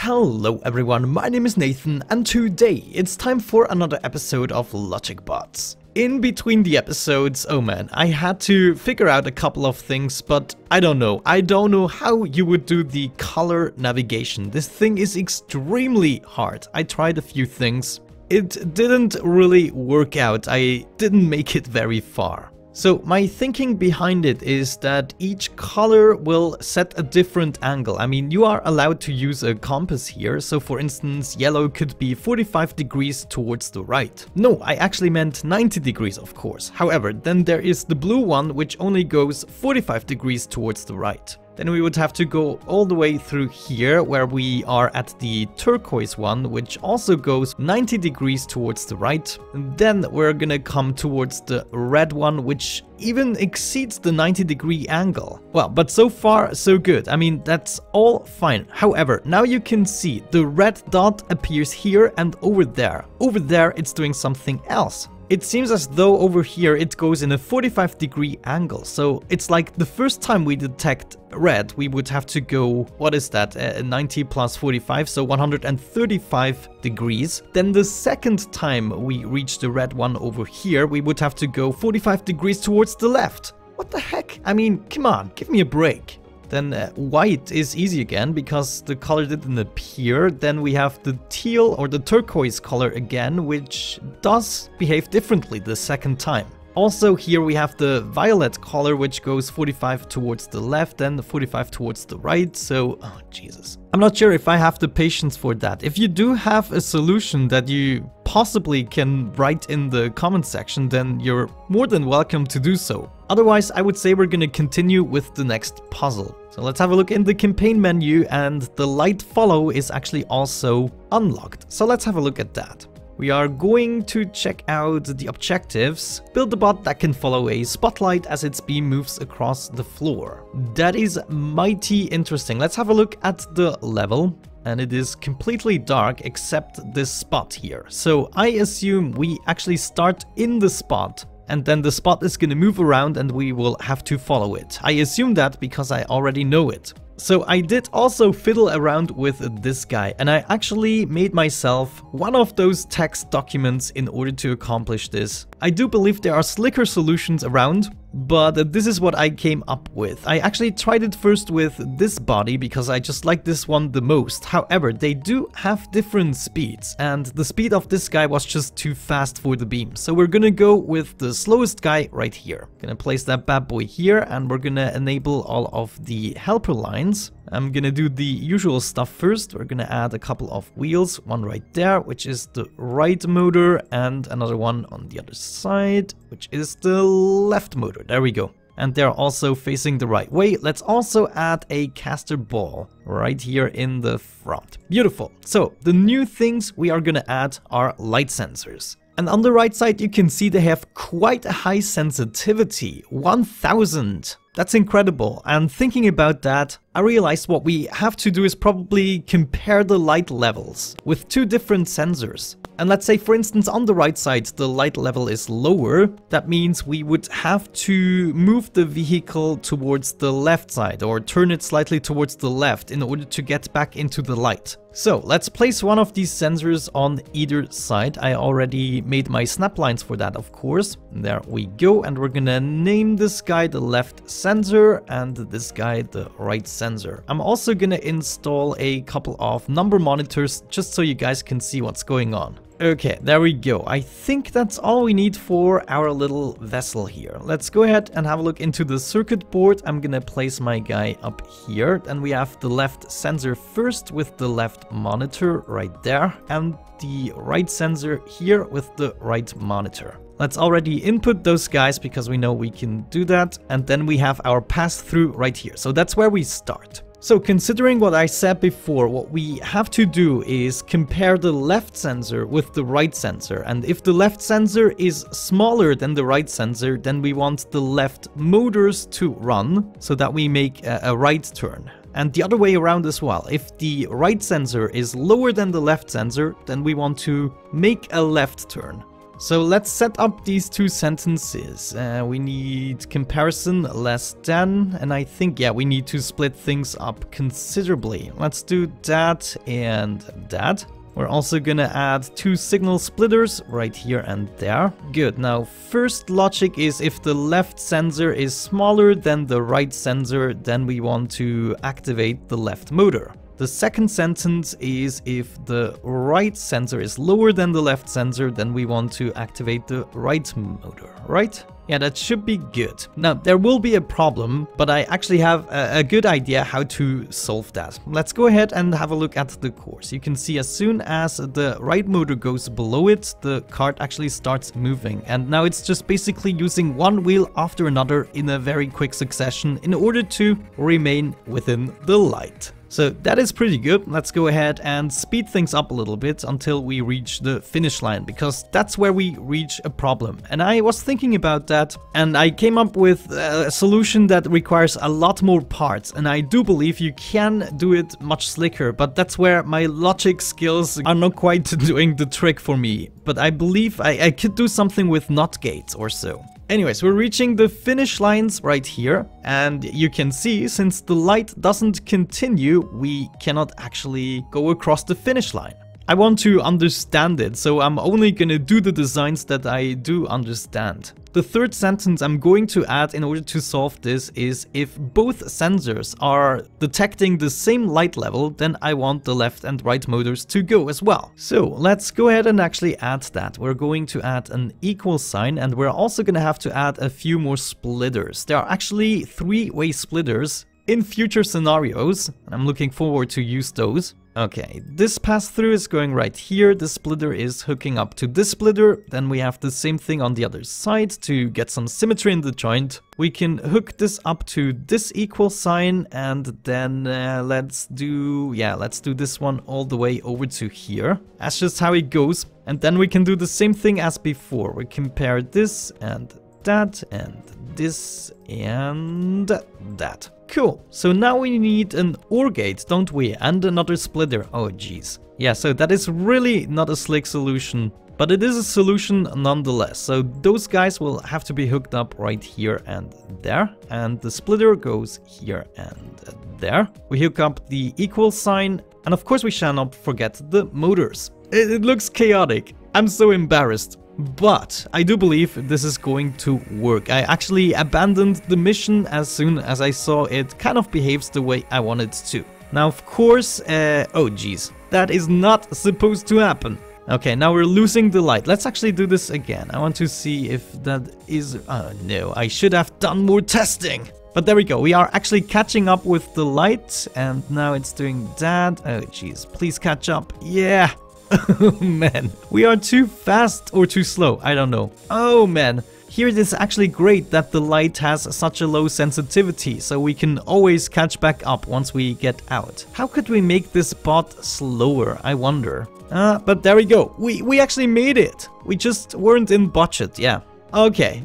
Hello everyone, my name is Nathan and today it's time for another episode of LogicBots. In between the episodes, oh man, I had to figure out a couple of things, but I don't know how you would do the color navigation. This thing is extremely hard. I tried a few things. It didn't really work out. I didn't make it very far. So my thinking behind it is that each color will set a different angle. I mean, you are allowed to use a compass here. So for instance, yellow could be 45 degrees towards the right. No, I actually meant 90 degrees, of course. However, then there is the blue one, which only goes 45 degrees towards the right. Then we would have to go all the way through here where we are at the turquoise one, which also goes 90 degrees towards the right. And then we're gonna come towards the red one, which even exceeds the 90-degree angle. Well, but so far so good. I mean, that's all fine. However, now you can see the red dot appears here and over there. Over there, it's doing something else. It seems as though over here it goes in a 45-degree angle, so it's like the first time we detect red, we would have to go, what is that, 90 plus 45, so 135 degrees. Then the second time we reach the red one over here, we would have to go 45 degrees towards the left. What the heck? I mean, come on, give me a break. Then white is easy again because the color didn't appear. Then we have the teal or the turquoise color again, which does behave differently the second time. Also here we have the violet color, which goes 45 towards the left and 45 towards the right. So, oh Jesus. I'm not sure if I have the patience for that. If you do have a solution that you possibly can write in the comment section, then you're more than welcome to do so. Otherwise, I would say we're gonna continue with the next puzzle. So let's have a look in the campaign menu, and the light follow is actually also unlocked. So let's have a look at that. We are going to check out the objectives. Build a bot that can follow a spotlight as its beam moves across the floor. That is mighty interesting. Let's have a look at the level. And it is completely dark except this spot here. So I assume we actually start in the spot, and then the spot is going to move around and we will have to follow it. I assume that because I already know it. So I did also fiddle around with this guy, and I actually made myself one of those text documents in order to accomplish this. I do believe there are slicker solutions around, but this is what I came up with. I actually tried it first with this body because I just like this one the most. However, they do have different speeds, and the speed of this guy was just too fast for the beam. So we're gonna go with the slowest guy right here. Gonna place that bad boy here, and we're gonna enable all of the helper lines. I'm gonna do the usual stuff first. We're gonna add a couple of wheels, one right there, which is the right motor, and another one on the other side, which is the left motor. There we go. And they're also facing the right way. Let's also add a caster ball right here in the front. Beautiful. So the new things we are gonna add are light sensors. And on the right side, you can see they have quite a high sensitivity, 1000. That's incredible. And thinking about that, I realized what we have to do is probably compare the light levels with two different sensors. And let's say, for instance, on the right side, the light level is lower. That means we would have to move the vehicle towards the left side or turn it slightly towards the left in order to get back into the light. So let's place one of these sensors on either side. I already made my snap lines for that, of course. There we go. And we're gonna name this guy the left sensor and this guy the right sensor. I'm also gonna install a couple of number monitors just so you guys can see what's going on. Okay, there we go. I think that's all we need for our little vessel here. Let's go ahead and have a look into the circuit board. I'm gonna place my guy up here. And we have the left sensor first with the left monitor right there, and the right sensor here with the right monitor. Let's already input those guys because we know we can do that. And then we have our pass-through right here. So that's where we start. So considering what I said before, what we have to do is compare the left sensor with the right sensor. And if the left sensor is smaller than the right sensor, then we want the left motors to run so that we make a right turn. And the other way around as well. If the right sensor is lower than the left sensor, then we want to make a left turn. So let's set up these two sentences. We need comparison less than, and I think, yeah, we need to split things up considerably. Let's do that and that. We're also gonna add two signal splitters right here and there. Good. Now, first logic is if the left sensor is smaller than the right sensor, then we want to activate the left motor. The second sentence is if the right sensor is lower than the left sensor, then we want to activate the right motor, right? Yeah, that should be good. Now, there will be a problem, but I actually have a good idea how to solve that. Let's go ahead and have a look at the course. You can see as soon as the right motor goes below it, the cart actually starts moving. And now it's just basically using one wheel after another in a very quick succession in order to remain within the light. So that is pretty good. Let's go ahead and speed things up a little bit until we reach the finish line, because that's where we reach a problem. And I was thinking about that, and I came up with a solution that requires a lot more parts. And I do believe you can do it much slicker, but that's where my logic skills are not quite doing the trick for me. But I believe I could do something with NOT gates or so. Anyways, we're reaching the finish lines right here, and you can see since the light doesn't continue, we cannot actually go across the finish line. I want to understand it, so I'm only gonna do the designs that I do understand. The third sentence I'm going to add in order to solve this is if both sensors are detecting the same light level, then I want the left and right motors to go as well. So let's go ahead and actually add that. We're going to add an equal sign, and we're also gonna have to add a few more splitters. There are actually three-way splitters in future scenarios, and I'm looking forward to use those. Okay, this pass-through is going right here, the splitter is hooking up to this splitter, then we have the same thing on the other side to get some symmetry in the joint. We can hook this up to this equal sign, and then let's do this one all the way over to here. That's just how it goes, and then we can do the same thing as before. We compare this and that and this and that. Cool. So now we need an OR gate, don't we? And another splitter. Oh, geez. Yeah, so that is really not a slick solution, but it is a solution nonetheless. So those guys will have to be hooked up right here and there. And the splitter goes here and there. We hook up the equal sign. And of course, we shall not forget the motors. It looks chaotic. I'm so embarrassed. But I do believe this is going to work. I actually abandoned the mission as soon as I saw it kind of behaves the way I wanted to. Now, of course, oh geez, that is not supposed to happen. Okay, now we're losing the light. Let's actually do this again. I want to see if that is... Oh no, I should have done more testing. But there we go. We are actually catching up with the light, and now it's doing that. Oh geez, please catch up. Yeah. Oh man, we are too fast or too slow, I don't know. Oh man, here it is actually great that the light has such a low sensitivity, so we can always catch back up once we get out. How could we make this bot slower, I wonder? But there we go, we actually made it. We just weren't in budget, yeah. Okay,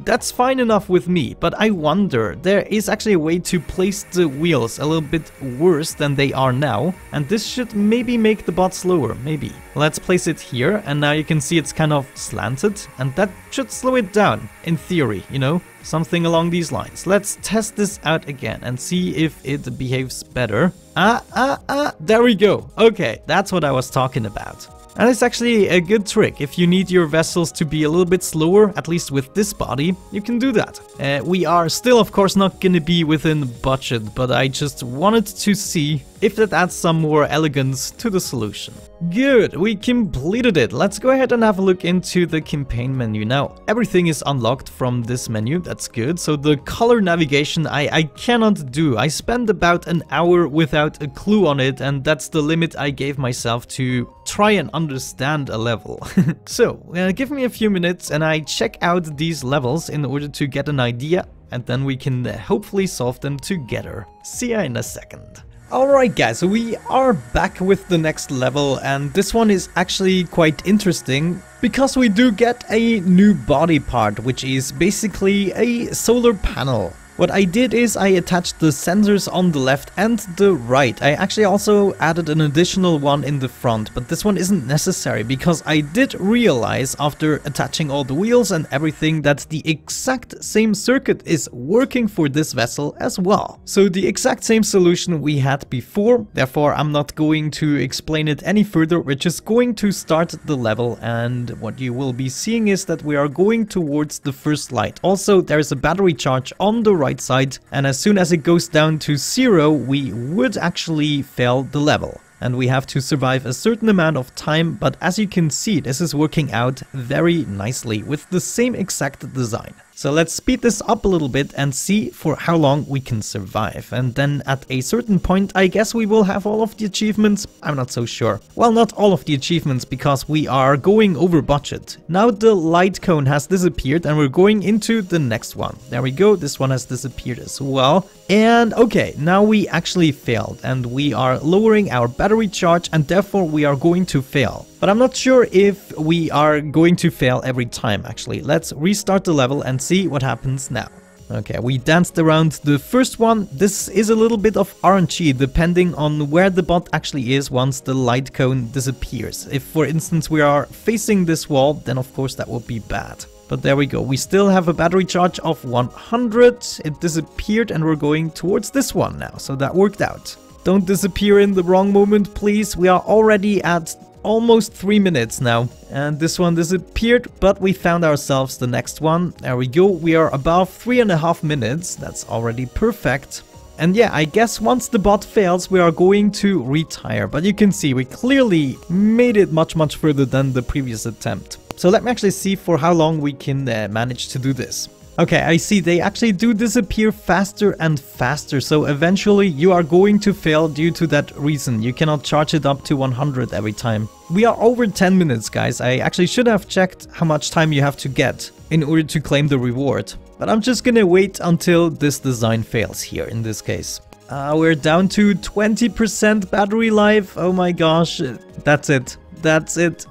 that's fine enough with me, but I wonder, there is actually a way to place the wheels a little bit worse than they are now, and this should maybe make the bot slower, maybe. Let's place it here, and now you can see it's kind of slanted, and that should slow it down, in theory, you know, something along these lines. Let's test this out again and see if it behaves better. There we go. Okay, that's what I was talking about. And it's actually a good trick. If you need your vessels to be a little bit slower, at least with this body, you can do that. We are still, of course, not gonna be within budget, but I just wanted to see if that adds some more elegance to the solution. Good, we completed it. Let's go ahead and have a look into the campaign menu. Now, everything is unlocked from this menu, that's good. So the color navigation I cannot do. I spent about an hour without a clue on it, and that's the limit I gave myself to try and understand a level. So, give me a few minutes and I check out these levels in order to get an idea, and then we can hopefully solve them together. See ya in a second. Alright guys, so we are back with the next level, and this one is actually quite interesting because we do get a new body part, which is basically a solar panel. What I did is I attached the sensors on the left and the right. I actually also added an additional one in the front, but this one isn't necessary because I did realize after attaching all the wheels and everything that the exact same circuit is working for this vessel as well. So the exact same solution we had before, therefore I'm not going to explain it any further. We're just going to start the level, and what you will be seeing is that we are going towards the first light. Also, there's a battery charge on the right side, and as soon as it goes down to 0, we would actually fail the level. And we have to survive a certain amount of time, but as you can see, this is working out very nicely with the same exact design. So let's speed this up a little bit and see for how long we can survive. And then at a certain point, I guess we will have all of the achievements. I'm not so sure. Well, not all of the achievements because we are going over budget. Now the light cone has disappeared and we're going into the next one. There we go. This one has disappeared as well. And okay, now we actually failed and we are lowering our battery charge and therefore we are going to fail. But I'm not sure if we are going to fail every time actually. Let's restart the level and see what happens now. Okay, we danced around the first one. This is a little bit of RNG depending on where the bot actually is once the light cone disappears. If for instance we are facing this wall, then of course that would be bad. But there we go, we still have a battery charge of 100. It disappeared and we're going towards this one now, so that worked out. Don't disappear in the wrong moment, please. We are already at almost 3 minutes now. And this one disappeared, but we found ourselves the next one. There we go, we are above 3.5 minutes. That's already perfect. And yeah, I guess once the bot fails, we are going to retire. But you can see we clearly made it much further than the previous attempt. So let me actually see for how long we can manage to do this. Okay, I see they actually do disappear faster and faster, so eventually you are going to fail due to that reason. You cannot charge it up to 100 every time. We are over 10 minutes, guys. I actually should have checked how much time you have to get in order to claim the reward. But I'm just gonna wait until this design fails here in this case. We're down to 20% battery life. Oh my gosh, that's it. That's it.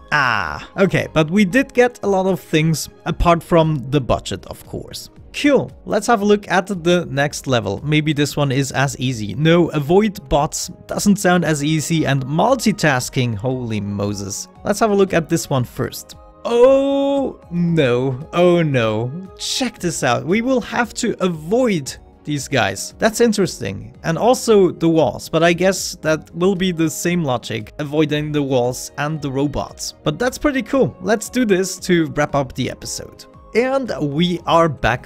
Okay, but we did get a lot of things apart from the budget, of course. Cool, let's have a look at the next level. Maybe this one is as easy. No, avoid bots doesn't sound as easy, and multitasking, holy Moses. Let's have a look at this one first. Oh no, check this out. We will have to avoid these guys. That's interesting. And also the walls, but I guess that will be the same logic, avoiding the walls and the robots. But that's pretty cool. Let's do this to wrap up the episode. And we are back,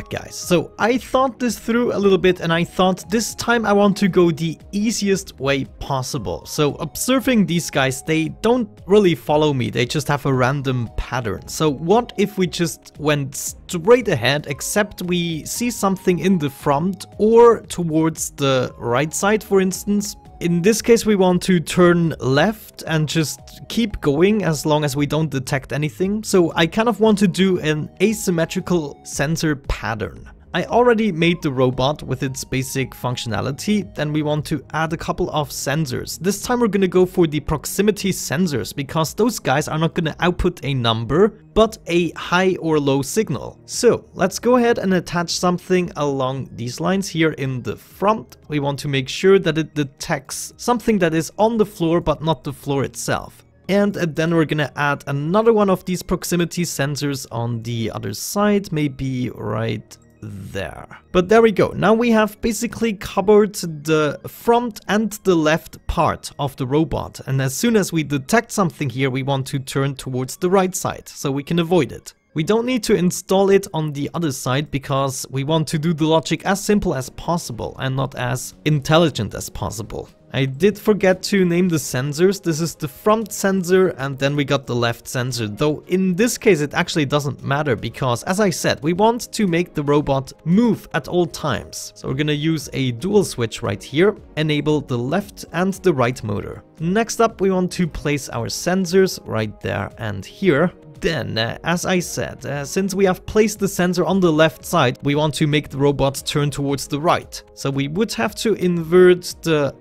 guys. So I thought this through a little bit and I thought this time I want to go the easiest way possible. So observing these guys, they don't really follow me, they just have a random pattern. So what if we just went straight ahead, except we see something in the front or towards the right side, for instance? In this case, we want to turn left and just keep going as long as we don't detect anything. So I kind of want to do an asymmetrical sensor pattern. I already made the robot with its basic functionality. Then we want to add a couple of sensors. This time we're going to go for the proximity sensors because those guys are not going to output a number, but a high or low signal. So let's go ahead and attach something along these lines here in the front. We want to make sure that it detects something that is on the floor, but not the floor itself. And then we're gonna add another one of these proximity sensors on the other side, maybe right there. But there we go. Now we have basically covered the front and the left part of the robot. And as soon as we detect something here, we want to turn towards the right side so we can avoid it. We don't need to install it on the other side because we want to do the logic as simple as possible and not as intelligent as possible. I did forget to name the sensors. This is the front sensor and then we got the left sensor. Though in this case it actually doesn't matter because, as I said, we want to make the robot move at all times. So we're gonna use a dual switch right here, enable the left and the right motor. Next up we want to place our sensors right there and here. then, as I said, since we have placed the sensor on the left side, we want to make the robot turn towards the right. So we would have to invert the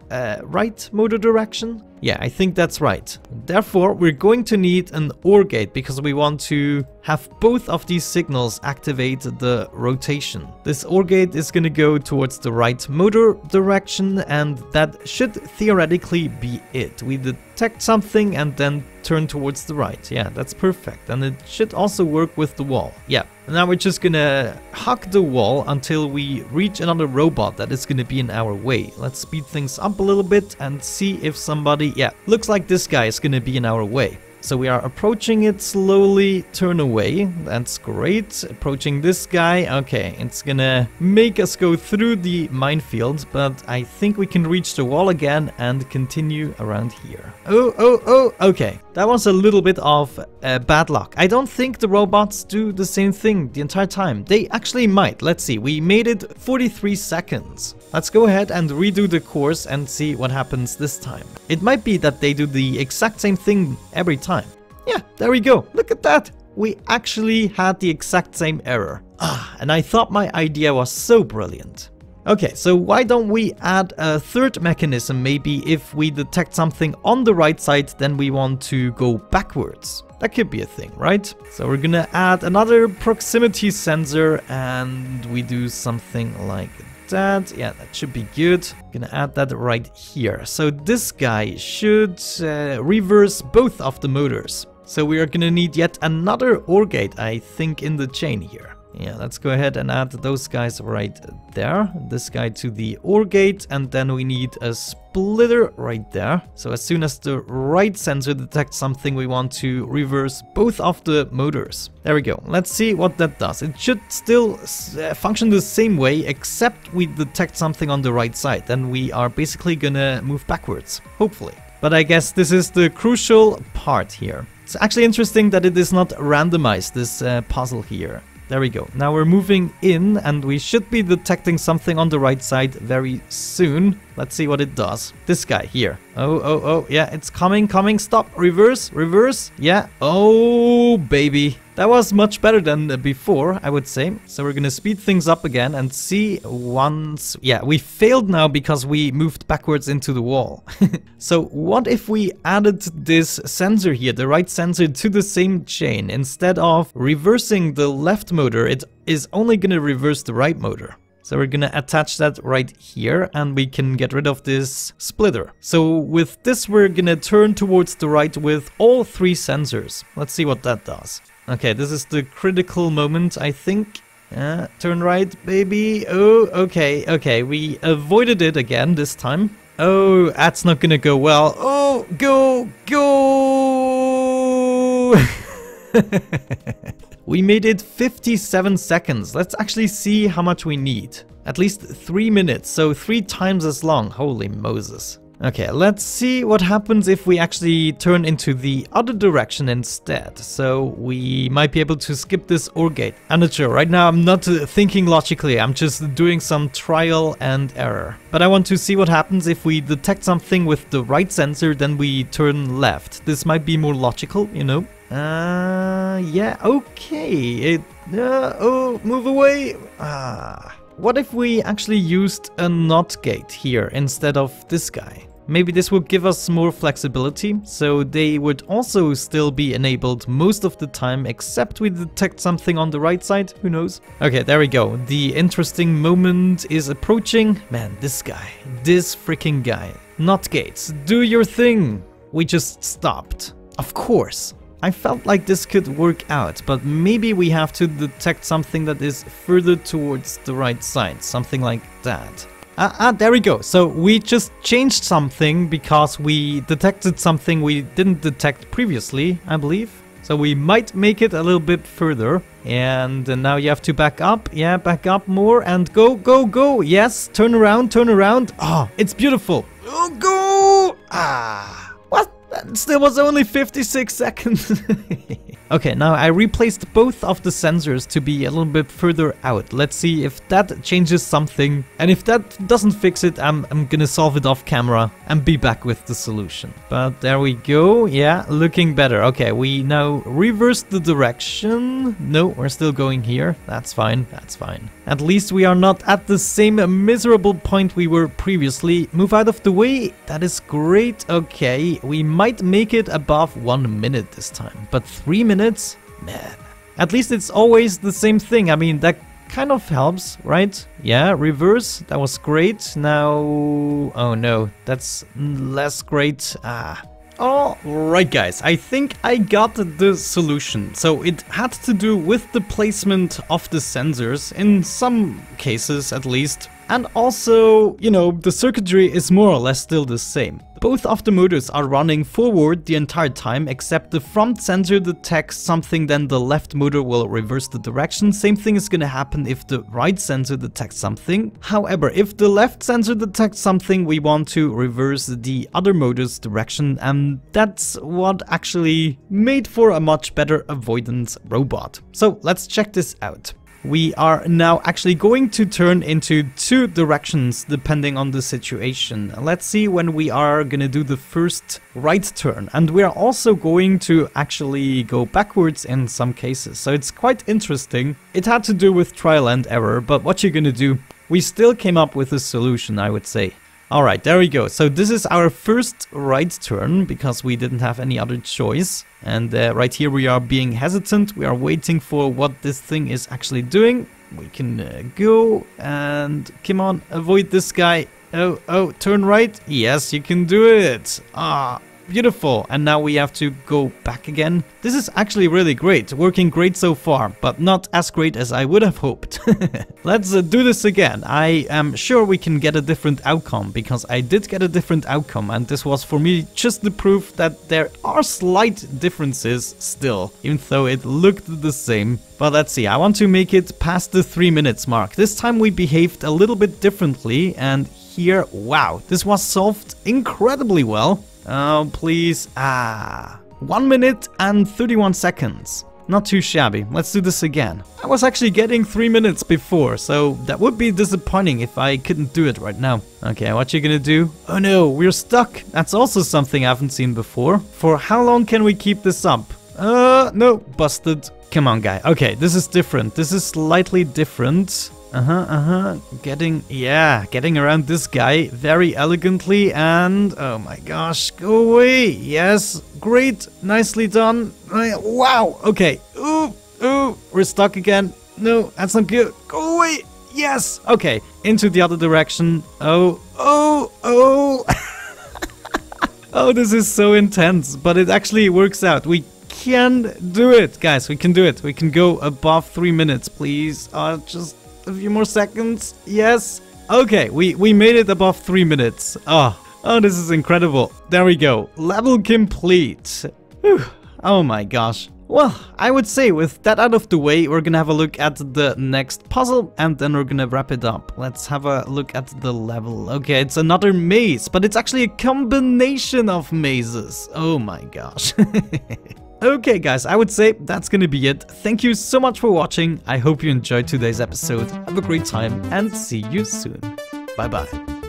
right motor direction. Yeah, I think that's right. Therefore, we're going to need an OR gate because we want to have both of these signals activate the rotation. This OR gate is going to go towards the right motor direction, and that should theoretically be it. We detect something and then turn towards the right. Yeah, that's perfect. And it should also work with the wall. Yeah. Now we're just gonna hug the wall until we reach another robot that is gonna be in our way. Let's speed things up a little bit and see if somebody... Yeah, looks like this guy is gonna be in our way. So we are approaching it slowly, turn away. That's great. Approaching this guy. Okay, it's gonna make us go through the minefield, but I think we can reach the wall again and continue around here. Oh, okay. That was a little bit of bad luck. I don't think the robots do the same thing the entire time. They actually might. Let's see. We made it 43 seconds. Let's go ahead and redo the course and see what happens this time. It might be that they do the exact same thing every time. Yeah, there we go. Look at that. We actually had the exact same error. And I thought my idea was so brilliant. Okay, so why don't we add a third mechanism? Maybe if we detect something on the right side, then we want to go backwards. That could be a thing, right? So we're gonna add another proximity sensor and we do something like that. Yeah, that should be good. Gonna add that right here. So this guy should reverse both of the motors. So we are gonna need yet another OR gate, I think, in the chain here. Yeah, let's go ahead and add those guys right there. This guy to the OR gate, and then we need a splitter right there. So as soon as the right sensor detects something, we want to reverse both of the motors. There we go. Let's see what that does. It should still function the same way, except we detect something on the right side. Then we are basically gonna move backwards, hopefully. But I guess this is the crucial part here. It's actually interesting that it is not randomized, this puzzle here. There we go. Now we're moving in and we should be detecting something on the right side very soon. Let's see what it does. This guy here. Oh, yeah, it's coming. Stop. Reverse. Yeah. Oh, baby. That was much better than before, I would say. So we're gonna speed things up again and see once... Yeah, we failed now because we moved backwards into the wall. So what if we added this sensor here, the right sensor, to the same chain? Instead of reversing the left motor, it is only gonna reverse the right motor. So we're gonna attach that right here and we can get rid of this splitter. So with this, we're gonna turn towards the right with all three sensors. Let's see what that does. Okay, this is the critical moment, I think. Turn right, baby. Oh, okay. We avoided it again this time. Oh, that's not gonna go well. Oh, go! We made it 57 seconds. Let's actually see how much we need. At least 3 minutes, so 3 times as long. Holy Moses. Okay, let's see what happens if we actually turn into the other direction instead. So we might be able to skip this OR gate. I'm not sure. Right now I'm not thinking logically. I'm just doing some trial and error. But I want to see what happens if we detect something with the right sensor, then we turn left. This might be more logical, you know? Yeah, okay. Oh, move away. What if we actually used a NOT gate here instead of this guy? Maybe this would give us more flexibility, so they would also still be enabled most of the time, except we detect something on the right side, who knows? Okay, there we go. The interesting moment is approaching. Man, this freaking guy. NOT gates, do your thing. We just stopped. Of course. I felt like this could work out, but maybe we have to detect something that is further towards the right side, something like that. There we go. So we just changed something because we detected something we didn't detect previously, I believe. So we might make it a little bit further. And now you have to back up. Yeah, back up more and go. Yes, turn around. Oh, it's beautiful. Oh, go! What? That still was only 56 seconds. Okay, now I replaced both of the sensors to be a little bit further out. Let's see if that changes something. And if that doesn't fix it, I'm gonna solve it off camera and be back with the solution. But there we go. Yeah, looking better. Okay, we now reversed the direction. No, we're still going here. That's fine. That's fine. At least we are not at the same miserable point we were previously. Move out of the way. That is great. Okay, we might make it above 1 minute this time. But 3 minutes? Man. At least it's always the same thing. I mean, that kind of helps, right? Yeah, reverse. That was great. Now... oh no, that's less great. Alright guys, I think I got the solution. So it had to do with the placement of the sensors, in some cases at least. And also, you know, the circuitry is more or less still the same. Both of the motors are running forward the entire time, except the front sensor detects something, then the left motor will reverse the direction. Same thing is gonna happen if the right sensor detects something. However, if the left sensor detects something, we want to reverse the other motor's direction, and that's what actually made for a much better avoidance robot. So let's check this out. We are now actually going to turn into 2 directions depending on the situation. Let's see when we are gonna do the first right turn. And we are also going to actually go backwards in some cases. So it's quite interesting. It had to do with trial and error, but what you're gonna do, we still came up with a solution, I would say. Alright, there we go. So this is our first right turn, because we didn't have any other choice. And right here we are being hesitant. We are waiting for what this thing is actually doing. We can go and come on, avoid this guy. Oh, turn right. Yes, you can do it. Beautiful. And now we have to go back again. This is actually really great. Working great so far, but not as great as I would have hoped. Let's do this again. I am sure we can get a different outcome, because I did get a different outcome, and this was for me just the proof that there are slight differences still, even though it looked the same. But let's see, I want to make it past the 3 minutes mark. This time we behaved a little bit differently, and here, wow, this was solved incredibly well. Oh, please. 1 minute and 31 seconds. Not too shabby. Let's do this again. I was actually getting 3 minutes before, so that would be disappointing if I couldn't do it right now. Okay, what you gonna do? Oh no, we're stuck. That's also something I haven't seen before. For how long can we keep this up? No, busted. Come on, guy. Okay, this is different. This is slightly different. Getting around this guy very elegantly, and oh my gosh, go away. Yes, great, nicely done. Wow, okay. Ooh, we're stuck again. No, that's not good. Go away. Yes, okay, into the other direction. Oh. Oh, this is so intense, but it actually works out. We can do it, guys. We can do it. We can go above 3 minutes, please. Just a few more seconds. Yes. Okay, we made it above 3 minutes. Oh, this is incredible. There we go. Level complete. Whew. Oh my gosh. Well, I would say with that out of the way, we're gonna have a look at the next puzzle, and then we're gonna wrap it up. Let's have a look at the level. Okay, it's another maze, but it's actually a combination of mazes. Oh my gosh. Okay guys, I would say that's gonna be it. Thank you so much for watching. I hope you enjoyed today's episode. Have a great time and see you soon. Bye bye.